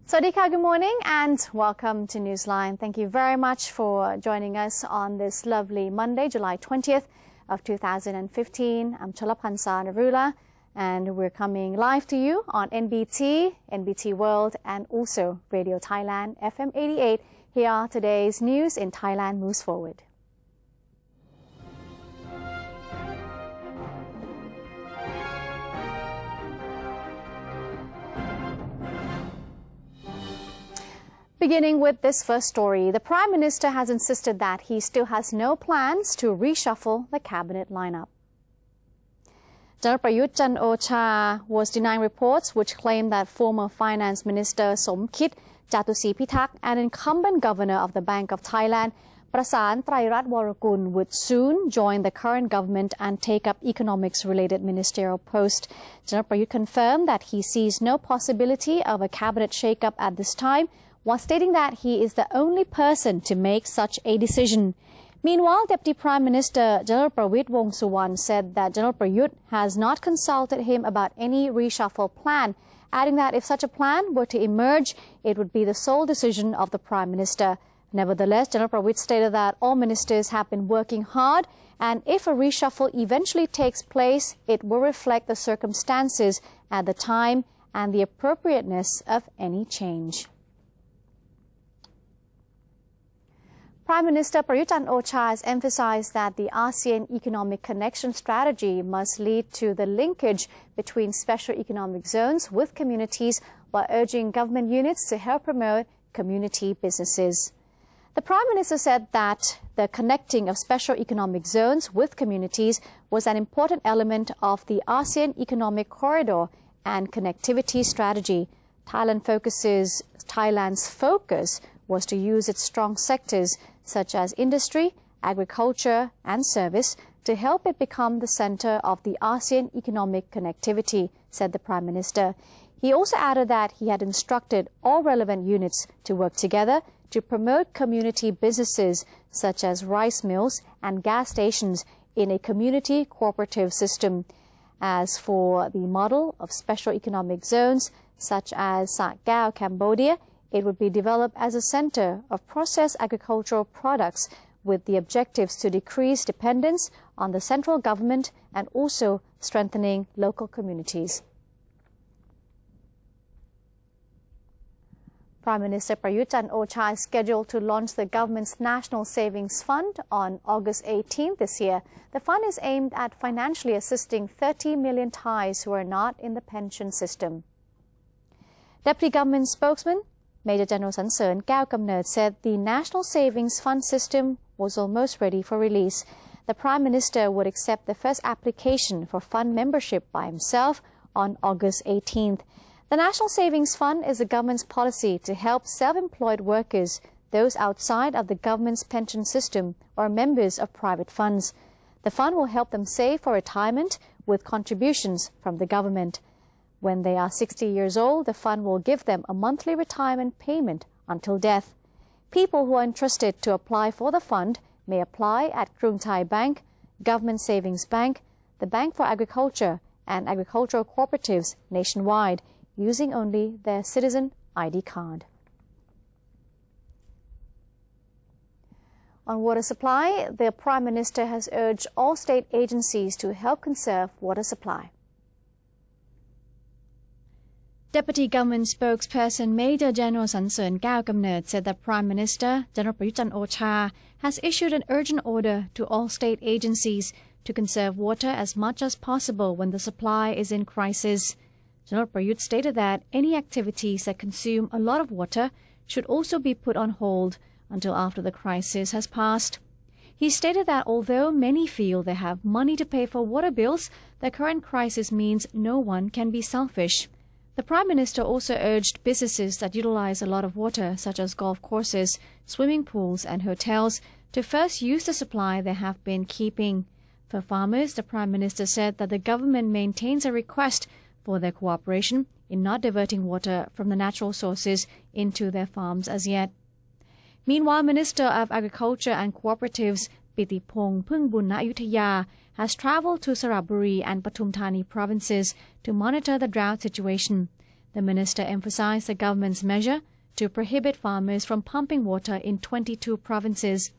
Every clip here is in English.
Sawasdee, good morning and welcome to Newsline. Thank you very much for joining us on this lovely Monday, July 20th of 2015. I'm Chalapansa Narula and we're coming live to you on NBT, NBT World and also Radio Thailand FM 88. Here are today's news in Thailand moves forward. Beginning with this first story, the Prime Minister has insisted that he still has no plans to reshuffle the cabinet lineup. General Prayut Chan-o-cha was denying reports which claim that former Finance Minister Somkit Jatusi-Pitak, an incumbent governor of the Bank of Thailand, Prasan Trairat-Warakul, would soon join the current government and take up economics-related ministerial post. General Prayut confirmed that he sees no possibility of a cabinet shake-up at this time, while stating that he is the only person to make such a decision. Meanwhile, Deputy Prime Minister General Prawit Wongsuwan said that General Prayut has not consulted him about any reshuffle plan, adding that if such a plan were to emerge, it would be the sole decision of the Prime Minister. Nevertheless, General Prawit stated that all ministers have been working hard, and if a reshuffle eventually takes place, it will reflect the circumstances at the time and the appropriateness of any change. Prime Minister Prayut Chan-o-cha has emphasized that the ASEAN Economic Connection Strategy must lead to the linkage between special economic zones with communities while urging government units to help promote community businesses. The Prime Minister said that the connecting of special economic zones with communities was an important element of the ASEAN Economic Corridor and Connectivity Strategy. Thailand's focus was to use its strong sectors such as industry, agriculture and service to help it become the center of the ASEAN economic connectivity, said the Prime Minister. He also added that he had instructed all relevant units to work together to promote community businesses such as rice mills and gas stations in a community cooperative system. As for the model of special economic zones such as Sakao, Cambodia, it would be developed as a center of processed agricultural products with the objectives to decrease dependence on the central government and also strengthening local communities. Prime Minister Prayut Chan-o-cha is scheduled to launch the government's National Savings Fund on August 18th this year. The fund is aimed at financially assisting 30 million Thais who are not in the pension system. Deputy Government Spokesman Major General Sansern Kaew-Kamnert said the National Savings Fund system was almost ready for release. The Prime Minister would accept the first application for fund membership by himself on August 18th. The National Savings Fund is the government's policy to help self-employed workers, those outside of the government's pension system or members of private funds. The fund will help them save for retirement with contributions from the government. When they are 60 years old, the fund will give them a monthly retirement payment until death. People who are interested to apply for the fund may apply at Krung Thai Bank, Government Savings Bank, the Bank for Agriculture and agricultural cooperatives nationwide, using only their citizen ID card. On water supply, the Prime Minister has urged all state agencies to help conserve water supply. Deputy Government Spokesperson Major General Sansern Kaew-Kamnert said that Prime Minister General Prayut Chan-o-cha has issued an urgent order to all state agencies to conserve water as much as possible when the supply is in crisis. General Prayut stated that any activities that consume a lot of water should also be put on hold until after the crisis has passed. He stated that although many feel they have money to pay for water bills, the current crisis means no one can be selfish. The Prime Minister also urged businesses that utilize a lot of water, such as golf courses, swimming pools and hotels, to first use the supply they have been keeping. For farmers, the Prime Minister said that the government maintains a request for their cooperation in not diverting water from the natural sources into their farms as yet. Meanwhile, Minister of Agriculture and Cooperatives Pitipong Phungbun Ayutthaya has travelled to Saraburi and Pathum Thani provinces to monitor the drought situation. The minister emphasized the government's measure to prohibit farmers from pumping water in 22 provinces.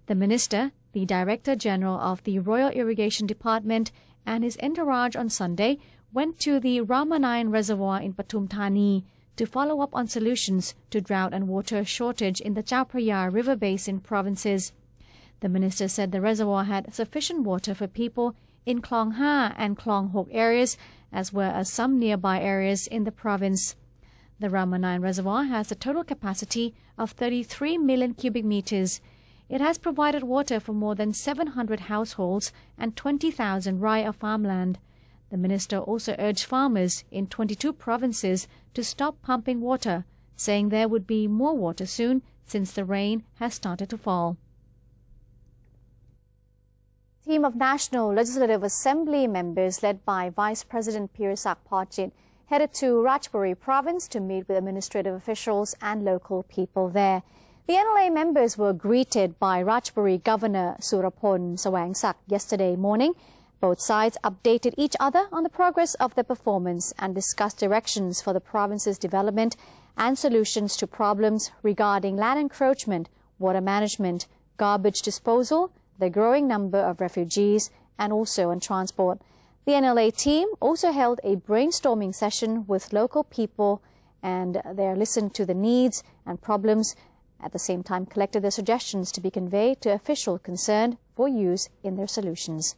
The minister, the Director General of the Royal Irrigation Department, and his entourage on Sunday went to the Ramanayan Reservoir in Pathum Thani to follow up on solutions to drought and water shortage in the Chao Phraya River Basin provinces. The minister said the reservoir had sufficient water for people in Klong Ha and Klong Hok areas, as well as some nearby areas in the province. The Ramanayan Reservoir has a total capacity of 33 million cubic meters. It has provided water for more than 700 households and 20,000 rai of farmland. The minister also urged farmers in 22 provinces to stop pumping water, saying there would be more water soon since the rain has started to fall. A team of National Legislative Assembly members led by Vice President Pirasak Phorjit headed to Ratchaburi province to meet with administrative officials and local people there. The NLA members were greeted by Ratchaburi Governor Surapon Sawangsak yesterday morning. Both sides updated each other on the progress of their performance and discussed directions for the province's development and solutions to problems regarding land encroachment, water management, garbage disposal, the growing number of refugees, and also on transport. The NLA team also held a brainstorming session with local people, and they listened to the needs and problems, at the same time collected their suggestions to be conveyed to officials concerned for use in their solutions.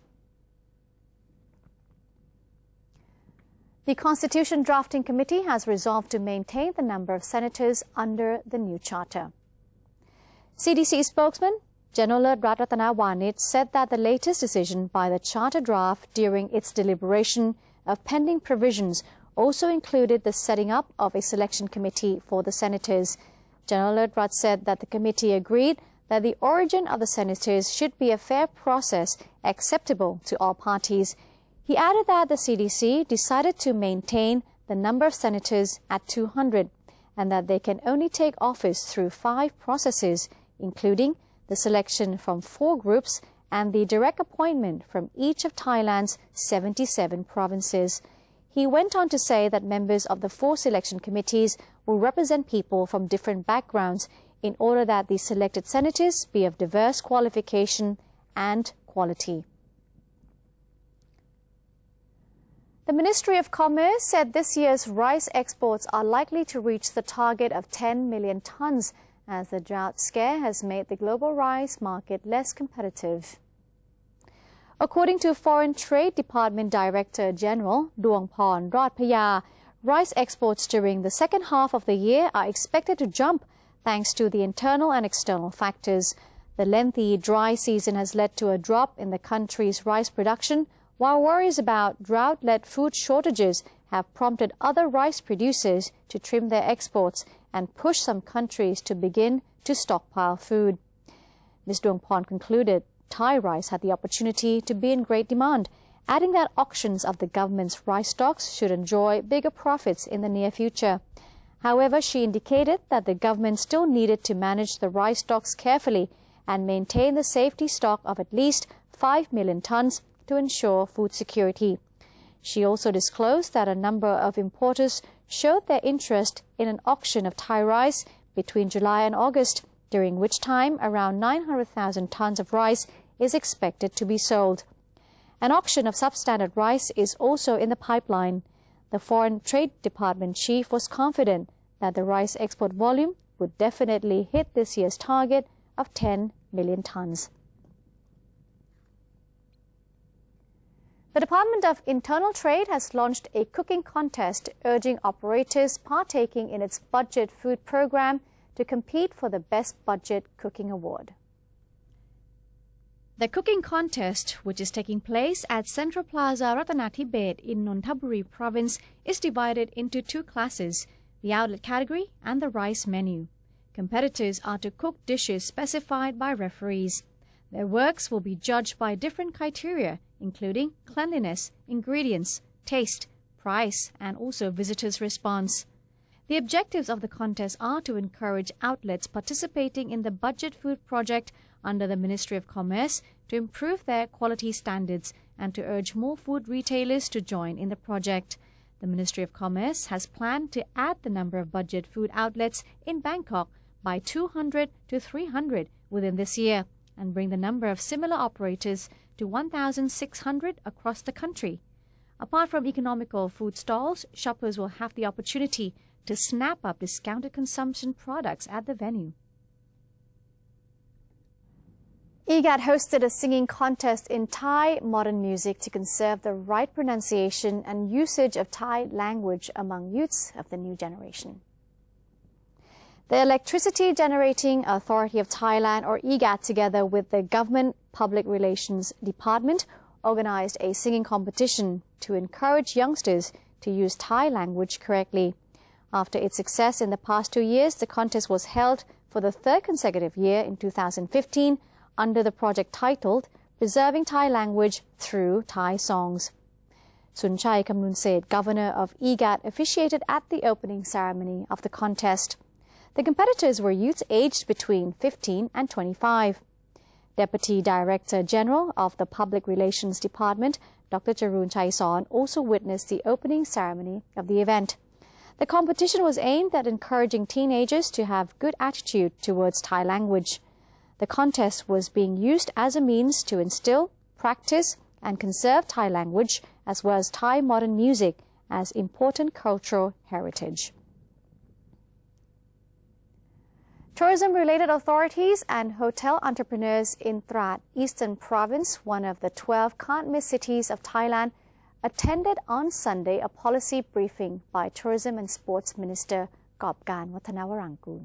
The Constitution Drafting Committee has resolved to maintain the number of senators under the new charter. CDC spokesman General Ratana Wanit said that the latest decision by the charter draft during its deliberation of pending provisions also included the setting up of a selection committee for the senators. General Rat said that the committee agreed that the origin of the senators should be a fair process acceptable to all parties. He added that the CDC decided to maintain the number of senators at 200 and that they can only take office through 5 processes, including the selection from 4 groups and the direct appointment from each of Thailand's 77 provinces. He went on to say that members of the 4 selection committees will represent people from different backgrounds in order that the selected senators be of diverse qualification and quality. The Ministry of Commerce said this year's rice exports are likely to reach the target of 10 million tons, as the drought scare has made the global rice market less competitive. According to Foreign Trade Department Director General Duangporn Rodphaya, rice exports during the second half of the year are expected to jump thanks to the internal and external factors. The lengthy dry season has led to a drop in the country's rice production, while worries about drought-led food shortages have prompted other rice producers to trim their exports and push some countries to begin to stockpile food. Ms. Duangporn concluded Thai rice had the opportunity to be in great demand, adding that auctions of the government's rice stocks should enjoy bigger profits in the near future. However, she indicated that the government still needed to manage the rice stocks carefully and maintain the safety stock of at least 5 million tons to ensure food security. She also disclosed that a number of importers showed their interest in an auction of Thai rice between July and August, during which time around 900,000 tons of rice is expected to be sold. An auction of substandard rice is also in the pipeline. The Foreign Trade Department chief was confident that the rice export volume would definitely hit this year's target of 10 million tons. The Department of Internal Trade has launched a cooking contest urging operators partaking in its budget food program to compete for the Best Budget Cooking Award. The cooking contest, which is taking place at Central Plaza Ratanathibet in Nonthaburi province, is divided into 2 classes, the outlet category and the rice menu. Competitors are to cook dishes specified by referees. Their works will be judged by different criteria, including cleanliness, ingredients, taste, price, and also visitors' response. The objectives of the contest are to encourage outlets participating in the budget food project under the Ministry of Commerce to improve their quality standards and to urge more food retailers to join in the project. The Ministry of Commerce has planned to add the number of budget food outlets in Bangkok by 200 to 300 within this year and bring the number of similar operators to 1,600 across the country. Apart from economical food stalls, shoppers will have the opportunity to snap up discounted consumption products at the venue. IGAT hosted a singing contest in Thai modern music to conserve the right pronunciation and usage of Thai language among youths of the new generation. The Electricity Generating Authority of Thailand, or IGAT, together with the Government Public Relations Department, organized a singing competition to encourage youngsters to use Thai language correctly. After its success in the past 2 years, the contest was held for the third consecutive year in 2015 under the project titled Preserving Thai Language Through Thai Songs. Sunchai Kamnunset, governor of IGAT, officiated at the opening ceremony of the contest. The competitors were youths aged between 15 and 25. Deputy Director General of the Public Relations Department, Dr. Jarun Chaisorn, also witnessed the opening ceremony of the event. The competition was aimed at encouraging teenagers to have good attitude towards Thai language. The contest was being used as a means to instill, practice, and conserve Thai language as well as Thai modern music as important cultural heritage. Tourism-related authorities and hotel entrepreneurs in Trat, Eastern Province, one of the 12 can't-miss cities of Thailand, attended on Sunday a policy briefing by Tourism and Sports Minister Gopkan Wattanawarankul.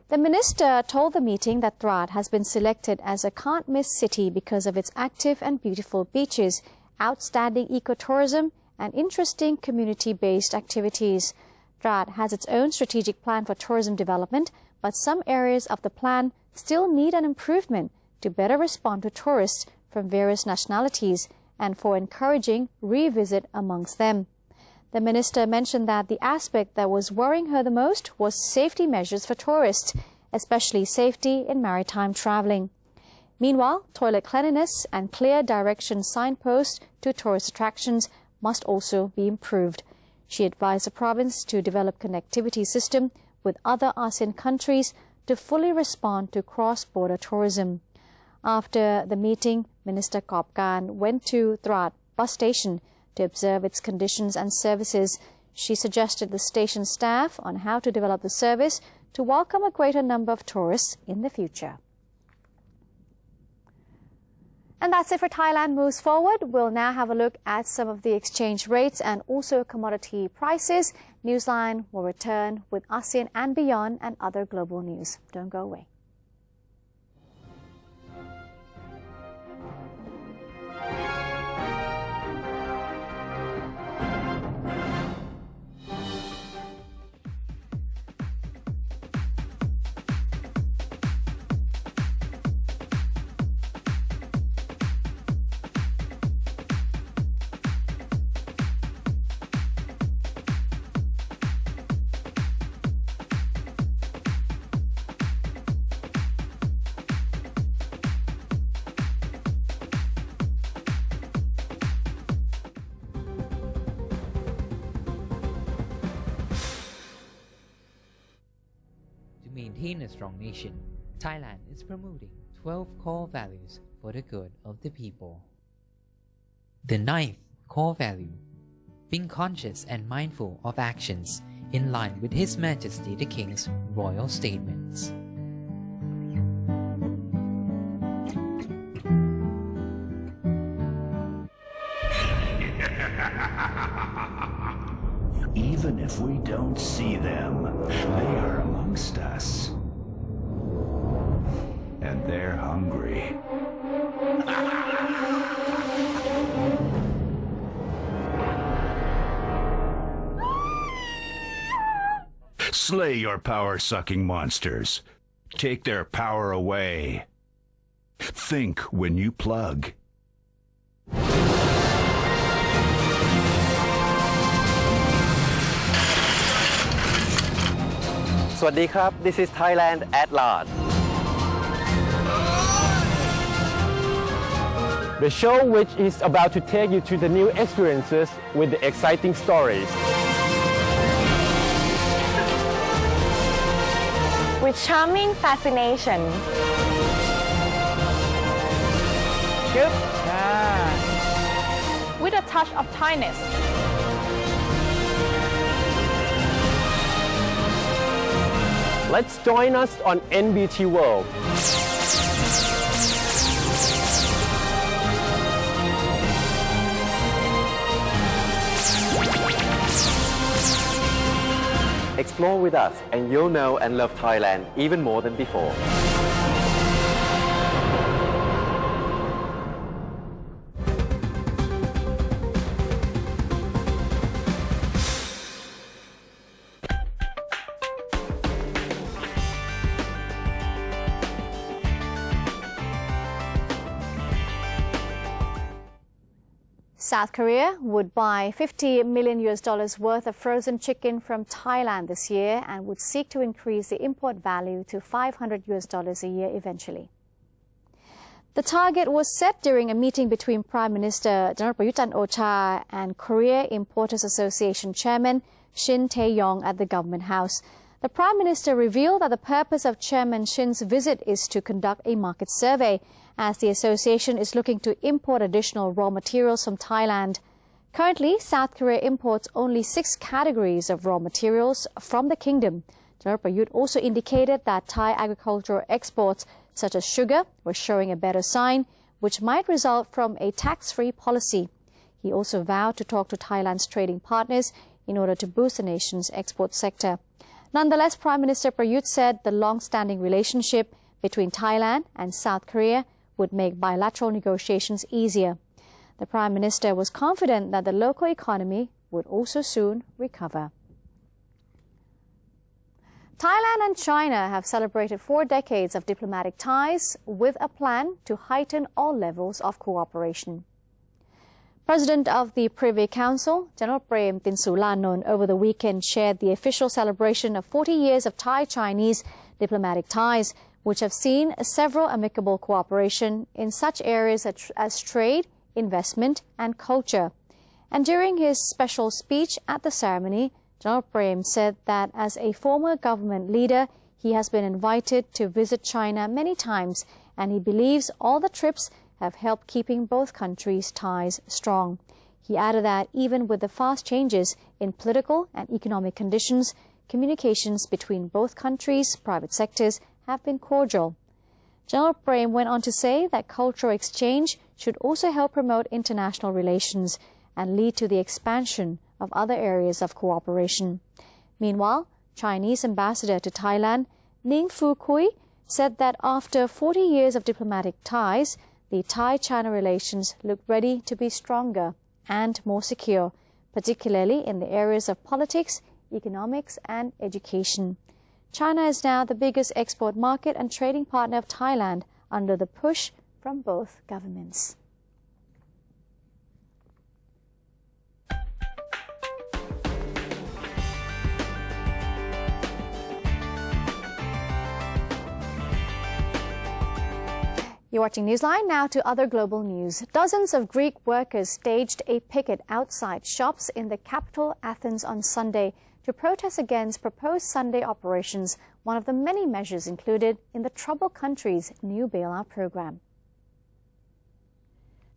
The minister told the meeting that Trat has been selected as a can't-miss city because of its active and beautiful beaches, outstanding ecotourism, and interesting community-based activities. Trat has its own strategic plan for tourism development, but some areas of the plan still need an improvement to better respond to tourists from various nationalities and for encouraging revisit amongst them. The minister mentioned that the aspect that was worrying her the most was safety measures for tourists, especially safety in maritime traveling. Meanwhile, toilet cleanliness and clear direction signposts to tourist attractions must also be improved. She advised the province to develop connectivity system with other ASEAN countries to fully respond to cross-border tourism. After the meeting, Minister Gopkan went to Trat bus station to observe its conditions and services. She suggested the station staff on how to develop the service to welcome a greater number of tourists in the future. And that's it for Thailand Moves Forward. We'll now have a look at some of the exchange rates and also commodity prices. Newsline will return with ASEAN and beyond and other global news. Don't go away. To maintain a strong nation, Thailand is promoting 12 core values for the good of the people. The 9th core value, being conscious and mindful of actions in line with His Majesty the King's royal statements. Even if we don't see them, they are amongst us. And they're hungry. Slay your power-sucking monsters. Take their power away. Think when you plug. Swadee krab, this is Thailand at large. the show which is about to take you to the new experiences with the exciting stories. With charming fascination. With a touch of Thainess. Let's join us on NBT World. Explore with us and you'll know and love Thailand even more than before. South Korea would buy $50 million worth of frozen chicken from Thailand this year and would seek to increase the import value to $500 a year eventually. The target was set during a meeting between Prime Minister Prayut Chan-o-cha and Korea Importers Association Chairman Shin Tae-yong at the Government House. The Prime Minister revealed that the purpose of Chairman Shin's visit is to conduct a market survey, as the association is looking to import additional raw materials from Thailand. Currently, South Korea imports only 6 categories of raw materials from the kingdom. General Prayut also indicated that Thai agricultural exports, such as sugar, were showing a better sign, which might result from a tax-free policy. He also vowed to talk to Thailand's trading partners in order to boost the nation's export sector. Nonetheless, Prime Minister Prayut said the long-standing relationship between Thailand and South Korea would make bilateral negotiations easier. The Prime Minister was confident that the local economy would also soon recover. Thailand and China have celebrated 4 decades of diplomatic ties with a plan to heighten all levels of cooperation. President of the Privy Council, General Prem Tinsulanon, over the weekend shared the official celebration of 40 years of Thai-Chinese diplomatic ties, which have seen several amicable cooperation in such areas as trade, investment and culture. And during his special speech at the ceremony, General Prem said that as a former government leader, he has been invited to visit China many times, and he believes all the trips have helped keeping both countries' ties strong. He added that even with the fast changes in political and economic conditions, communications between both countries' private sectors have been cordial. General Prem went on to say that cultural exchange should also help promote international relations and lead to the expansion of other areas of cooperation. Meanwhile, Chinese ambassador to Thailand, Ning Fu Kui, said that after 40 years of diplomatic ties, the Thai-China relations look ready to be stronger and more secure, particularly in the areas of politics, economics and education. China is now the biggest export market and trading partner of Thailand under the push from both governments. You're watching Newsline. Now to other global news. Dozens of Greek workers staged a picket outside shops in the capital Athens on Sunday to protest against proposed Sunday operations, one of the many measures included in the troubled country's new bailout program.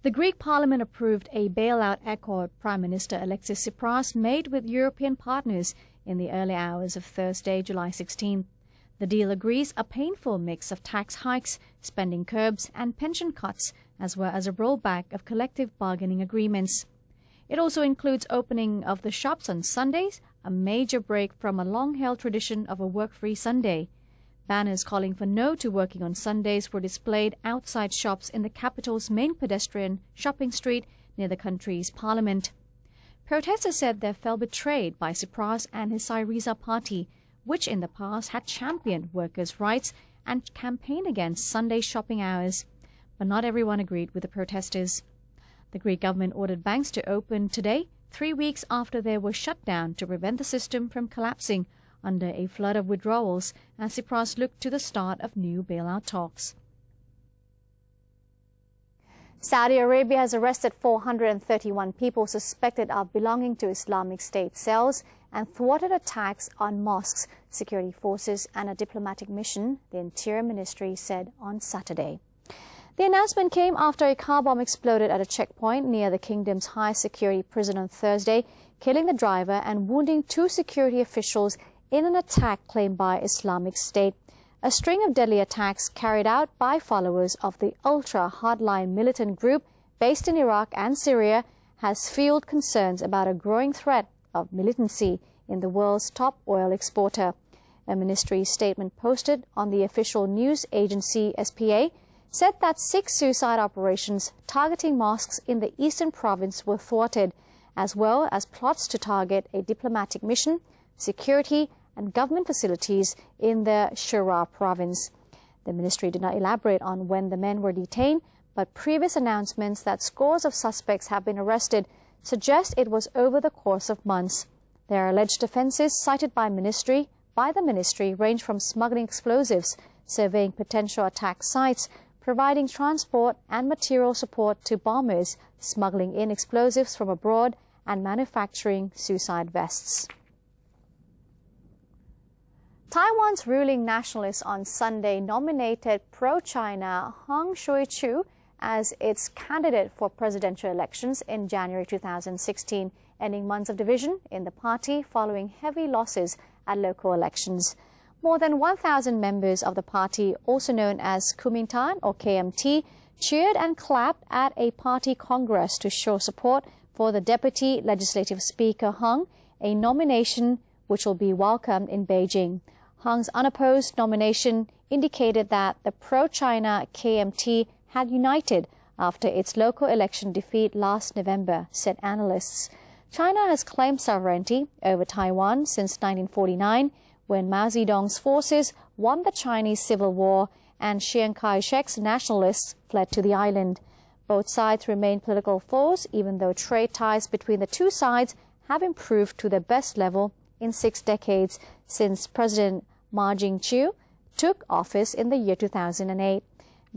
The Greek parliament approved a bailout accord Prime Minister Alexis Tsipras made with European partners in the early hours of Thursday, July 16th. The deal agrees a painful mix of tax hikes, spending curbs and pension cuts, as well as a rollback of collective bargaining agreements. It also includes opening of the shops on Sundays, a major break from a long-held tradition of a work-free Sunday. Banners calling for no to working on Sundays were displayed outside shops in the capital's main pedestrian shopping street near the country's parliament. Protesters said they felt betrayed by Tsipras and his Syriza party, which in the past had championed workers' rights and campaigned against Sunday shopping hours. But not everyone agreed with the protesters. The Greek government ordered banks to open today, 3 weeks after they were shut down to prevent the system from collapsing under a flood of withdrawals as Tsipras looked to the start of new bailout talks. Saudi Arabia has arrested 431 people suspected of belonging to Islamic State cells and thwarted attacks on mosques, security forces and a diplomatic mission, the Interior Ministry said on Saturday. The announcement came after a car bomb exploded at a checkpoint near the kingdom's high-security prison on Thursday, killing the driver and wounding 2 security officials in an attack claimed by Islamic State. A string of deadly attacks carried out by followers of the ultra-hardline militant group based in Iraq and Syria has fueled concerns about a growing threat of militancy in the world's top oil exporter. A ministry statement posted on the official news agency SPA said that 6 suicide operations targeting mosques in the eastern province were thwarted, as well as plots to target a diplomatic mission, security and government facilities in the Shura province. The ministry did not elaborate on when the men were detained, but previous announcements that scores of suspects have been arrested suggest it was over the course of months. Their alleged offences cited by the ministry range from smuggling explosives, surveying potential attack sites, providing transport and material support to bombers, smuggling in explosives from abroad, and manufacturing suicide vests. Taiwan's ruling nationalists on Sunday nominated pro-China Hung Shui-chu as its candidate for presidential elections in January 2016, ending months of division in the party following heavy losses at local elections. More than 1,000 members of the party, also known as Kuomintang or KMT, cheered and clapped at a party congress to show support for the Deputy Legislative Speaker Hung, a nomination which will be welcomed in Beijing. Hung's unopposed nomination indicated that the pro-China KMT had united after its local election defeat last November, said analysts. China has claimed sovereignty over Taiwan since 1949, when Mao Zedong's forces won the Chinese Civil War and Chiang Kai-shek's nationalists fled to the island. Both sides remain political foes, even though trade ties between the two sides have improved to their best level in 6 decades since President Ma Ying-jeou took office in the year 2008.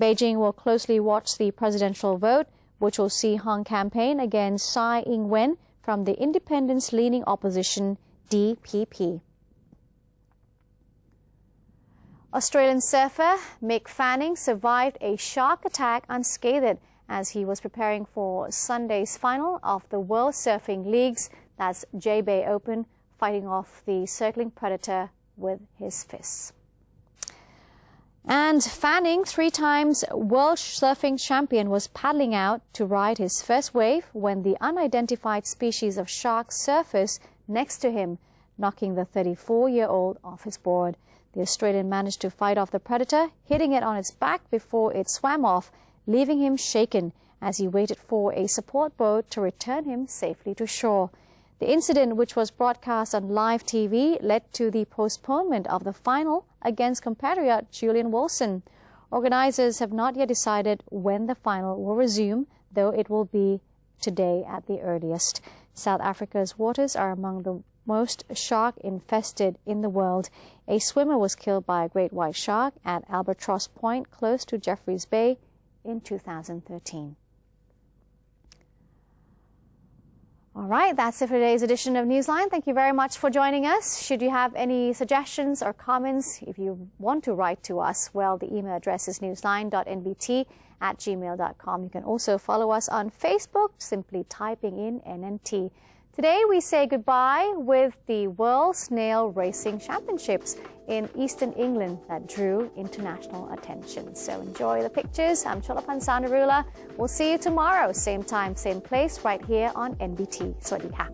Beijing will closely watch the presidential vote, which will see Hung campaign against Tsai Ing-wen from the independence-leaning opposition DPP. Australian surfer Mick Fanning survived a shark attack unscathed as he was preparing for Sunday's final of the World Surfing League's, that's J-Bay Open, fighting off the circling predator with his fists. And Fanning, 3 times world surfing champion, was paddling out to ride his first wave when the unidentified species of shark surfaced next to him, knocking the 34-year-old off his board. The Australian managed to fight off the predator, hitting it on its back before it swam off, leaving him shaken as he waited for a support boat to return him safely to shore. The incident, which was broadcast on live TV, led to the postponement of the final against compatriot Julian Wilson. Organizers have not yet decided when the final will resume, though it will be today at the earliest. South Africa's waters are among the most shark-infested in the world. A swimmer was killed by a great white shark at Albatross Point, close to Jeffreys Bay, in 2013. All right, that's it for today's edition of Newsline. Thank you very much for joining us. Should you have any suggestions or comments, if you want to write to us, well, the email address is newsline.nbt@gmail.com. You can also follow us on Facebook, simply typing in NNT. Today, we say goodbye with the World Snail Racing Championships in Eastern England that drew international attention. So enjoy the pictures. I'm Cholapan Sandarula. We'll see you tomorrow, same time, same place, right here on NBT. Sawasdee ka.